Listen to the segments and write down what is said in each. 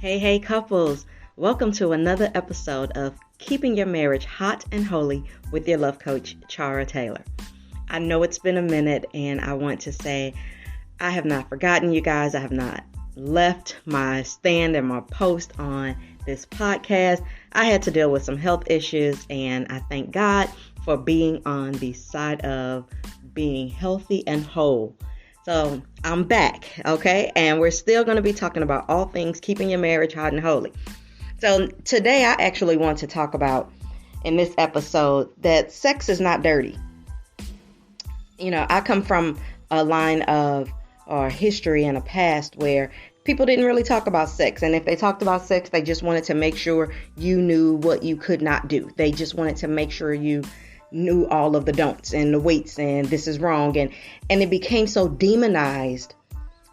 Hey, couples. Welcome to another episode of Keeping Your Marriage Hot and Holy with your love coach, Chara Taylor. I know it's been a minute, and I want to say I have not forgotten you guys. I have not left my stand and my post on this podcast. I had to deal with some health issues, and I thank God for being on the side of being healthy and whole. So I'm back, okay? And we're still going to be talking about all things keeping your marriage hot and holy. So today I actually want to talk about in this episode that sex is not dirty. You know, I come from a line of or history and a past where people didn't really talk about sex. And if they talked about sex, they just wanted to make sure you knew what you could not do. They just wanted to make sure you knew all of the don'ts and the weights and this is wrong. And it became so demonized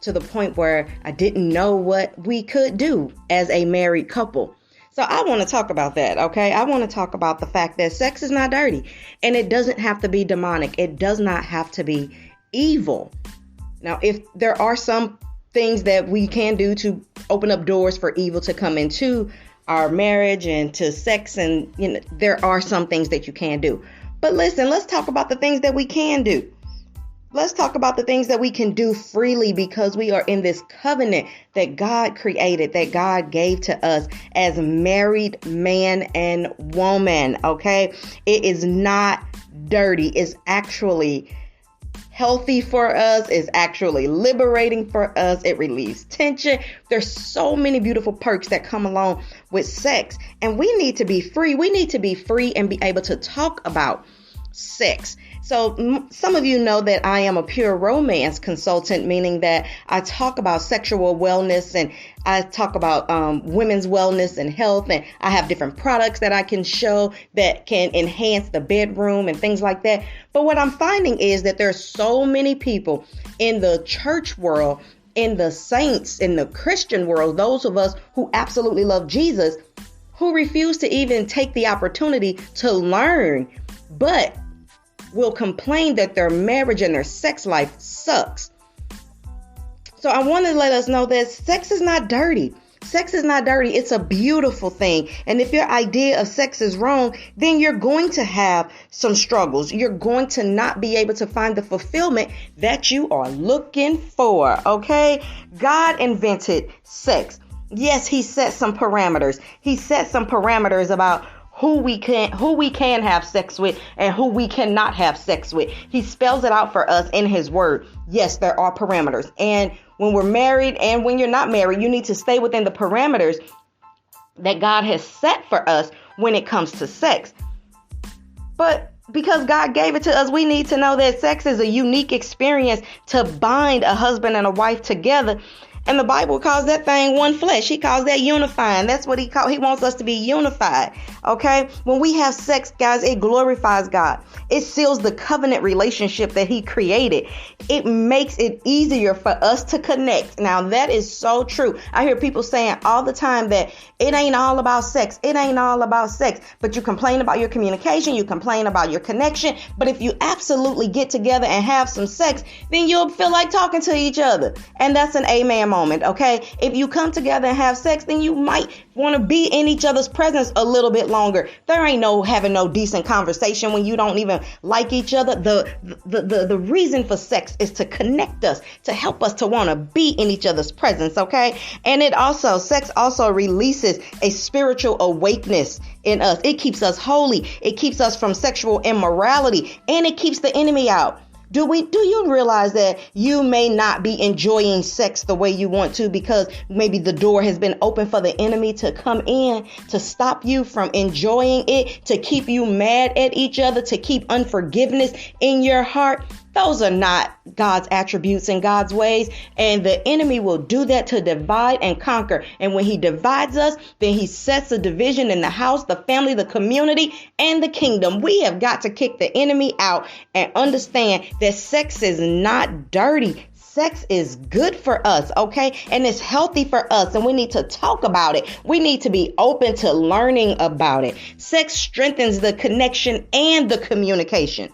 to the point where I didn't know what we could do as a married couple. So I want to talk about that, okay? I want to talk about the fact that sex is not dirty and it doesn't have to be demonic. It does not have to be evil. Now, if there are some things that we can do to open up doors for evil to come into our marriage and to sex, and you know, there are some things that you can do. But listen, let's talk about the things that we can do. Let's talk about the things that we can do freely because we are in this covenant that God created, that God gave to us as married man and woman. Okay. It is not dirty. It's actually healthy for us. It's actually liberating for us. It relieves tension. There's so many beautiful perks that come along with sex, and we need to be free. We need to be free and be able to talk about sex. So some of you know that I am a pure romance consultant, meaning that I talk about sexual wellness and I talk about women's wellness and health. And I have different products that I can show that can enhance the bedroom and things like that. But what I'm finding is that there's so many people in the church world, in the saints, in the Christian world, those of us who absolutely love Jesus, who refuse to even take the opportunity to learn, but will complain that their marriage and their sex life sucks. So I want to let us know that sex is not dirty. Sex is not dirty. It's a beautiful thing. And if your idea of sex is wrong, then you're going to have some struggles. You're going to not be able to find the fulfillment that you are looking for. Okay? God invented sex. Yes, he set some parameters. He set some parameters about who we can have sex with and who we cannot have sex with. He spells it out for us in his word. Yes, there are parameters. And when we're married and when you're not married, you need to stay within the parameters that God has set for us when it comes to sex. But because God gave it to us, we need to know that sex is a unique experience to bind a husband and a wife together. And the Bible calls that thing one flesh. He calls that unifying. That's what he wants us to be unified. Okay. When we have sex, guys, it glorifies God. It seals the covenant relationship that he created. It makes it easier for us to connect. Now, that is so true. I hear people saying all the time that it ain't all about sex. It ain't all about sex. But you complain about your communication. You complain about your connection. But if you absolutely get together and have some sex, then you'll feel like talking to each other. And that's an amen moment. Okay. If you come together and have sex, then you might want to be in each other's presence a little bit longer. There ain't no having no decent conversation when you don't even like each other. The reason for sex is to connect us, to help us to want to be in each other's presence. Okay. And sex also releases a spiritual awakeness in us. It keeps us holy. It keeps us from sexual immorality, and it keeps the enemy out. Do you realize that you may not be enjoying sex the way you want to because maybe the door has been open for the enemy to come in, to stop you from enjoying it, to keep you mad at each other, to keep unforgiveness in your heart? Those are not God's attributes and God's ways. And the enemy will do that to divide and conquer. And when he divides us, then he sets a division in the house, the family, the community, and the kingdom. We have got to kick the enemy out and understand that sex is not dirty. Sex is good for us, okay? And it's healthy for us, and we need to talk about it. We need to be open to learning about it. Sex strengthens the connection and the communication.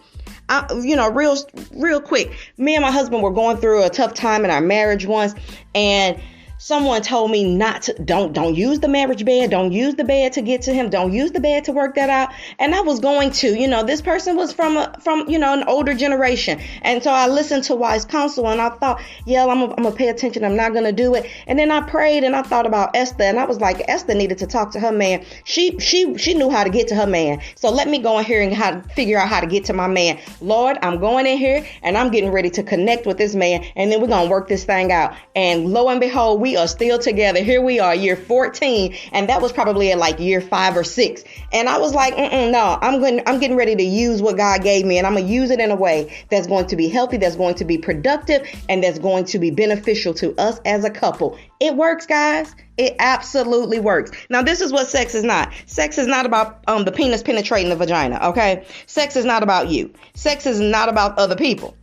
Real quick, me and my husband were going through a tough time in our marriage once, and Someone told me not to, don't use the marriage bed. Don't use the bed to get to him. Don't use the bed to work that out. And I was going to, this person was from an older generation. And so I listened to wise counsel and I thought, yeah, I'm going to pay attention. I'm not going to do it. And then I prayed and I thought about Esther, and I was like, Esther needed to talk to her man. She knew how to get to her man. So let me go in here and figure out how to get to my man. Lord, I'm going in here and I'm getting ready to connect with this man. And then we're going to work this thing out. And lo and behold, we are still together. Here we are, year 14, and that was probably at like year 5 or 6. And I was like, no, I'm getting ready to use what God gave me, and I'm gonna use it in a way that's going to be healthy, that's going to be productive, and that's going to be beneficial to us as a couple. It works, guys. It absolutely works. Now, this is what sex is not. Sex is not about the penis penetrating the vagina. Okay, sex is not about you. Sex is not about other people.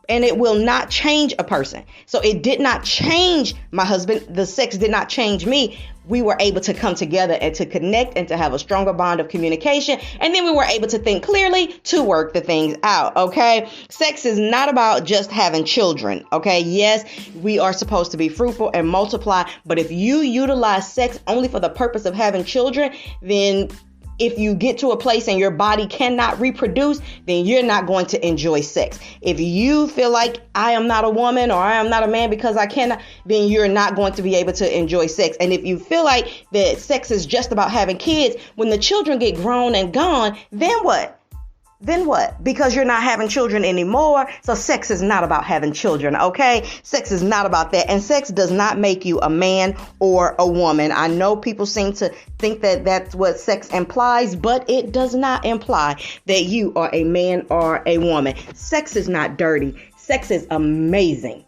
And it will not change a person. So it did not change my husband. The sex did not change me. We were able to come together and to connect and to have a stronger bond of communication. And then we were able to think clearly to work the things out. Okay. Sex is not about just having children. Okay. Yes, we are supposed to be fruitful and multiply. But if you utilize sex only for the purpose of having children, then if you get to a place and your body cannot reproduce, then you're not going to enjoy sex. If you feel like I am not a woman or I am not a man because I cannot, then you're not going to be able to enjoy sex. And if you feel like that sex is just about having kids, when the children get grown and gone, then what? Then what? Because you're not having children anymore. So sex is not about having children. Okay. Sex is not about that. And sex does not make you a man or a woman. I know people seem to think that that's what sex implies, but it does not imply that you are a man or a woman. Sex is not dirty. Sex is amazing.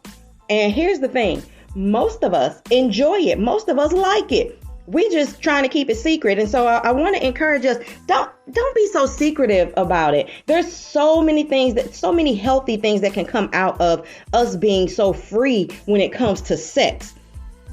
And here's the thing. Most of us enjoy it. Most of us like it. We just trying to keep it secret. And so I want to encourage us, don't be so secretive about it. There's so many healthy things that can come out of us being so free when it comes to sex.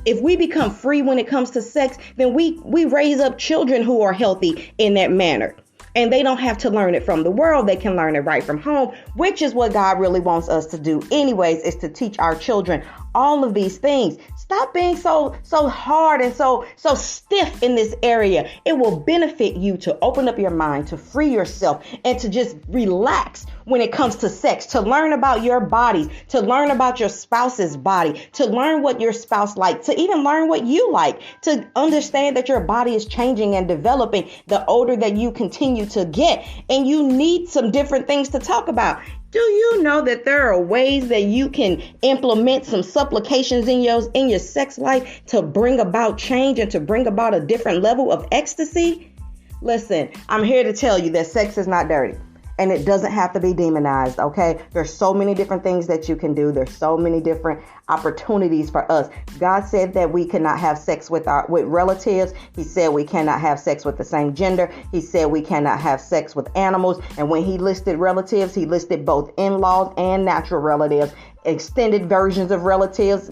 If we become free when it comes to sex, then we raise up children who are healthy in that manner. And they don't have to learn it from the world. They can learn it right from home, which is what God really wants us to do anyways, is to teach our children all of these things. Stop being so hard and so stiff in this area. It will benefit you to open up your mind, to free yourself, and to just relax when it comes to sex, to learn about your bodies, to learn about your spouse's body, to learn what your spouse likes, to even learn what you like, to understand that your body is changing and developing the older that you continue to get. And you need some different things to talk about. Do you know that there are ways that you can implement some supplications in your sex life to bring about change and to bring about a different level of ecstasy? Listen, I'm here to tell you that sex is not dirty. And it doesn't have to be demonized, okay? There's so many different things that you can do. There's so many different opportunities for us. God said that we cannot have sex with relatives. He said we cannot have sex with the same gender. He said we cannot have sex with animals. And when he listed relatives, he listed both in-laws and natural relatives, extended versions of relatives,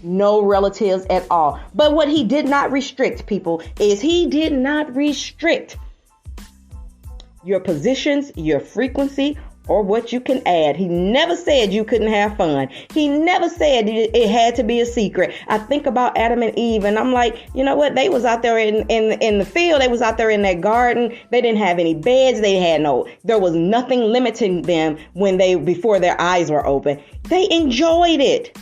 no relatives at all. But what he did not restrict, people, is he did not restrict your positions, your frequency, or what you can add. He never said you couldn't have fun. He never said it had to be a secret. I think about Adam and Eve, and I'm like, you know what? They was out there in the field. They was out there in that garden. They didn't have any beds. There was nothing limiting them before their eyes were open. They enjoyed it.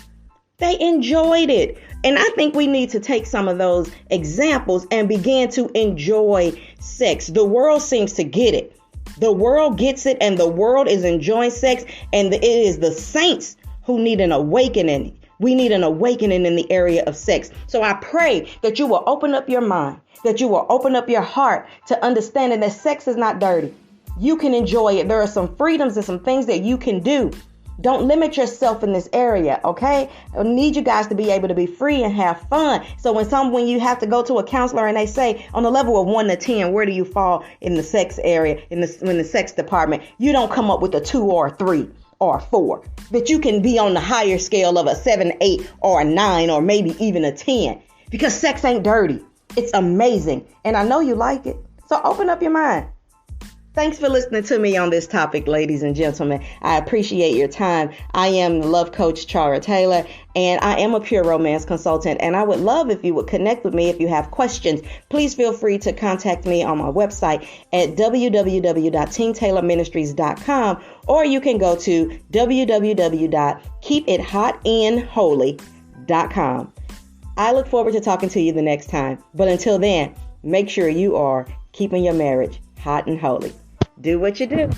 They enjoyed it. And I think we need to take some of those examples and begin to enjoy sex. The world seems to get it. The world gets it, and the world is enjoying sex. And it is the saints who need an awakening. We need an awakening in the area of sex. So I pray that you will open up your mind, that you will open up your heart to understanding that sex is not dirty. You can enjoy it. There are some freedoms and some things that you can do. Don't limit yourself in this area, okay? I need you guys to be able to be free and have fun. So when you have to go to a counselor and they say, on a level of 1 to 10, where do you fall in the sex area, in the sex department? You don't come up with a 2 or a 3 or a 4. That you can be on the higher scale of a 7, 8, or a 9, or maybe even a 10. Because sex ain't dirty. It's amazing. And I know you like it. So open up your mind. Thanks for listening to me on this topic, ladies and gentlemen. I appreciate your time. I am love coach Chara Taylor, and I am a pure romance consultant, and I would love if you would connect with me if you have questions. Please feel free to contact me on my website at www.teamtaylorministries.com, or you can go to www.keepithotanholy.com. I look forward to talking to you the next time, but until then, make sure you are keeping your marriage hot and holy. Do what you do.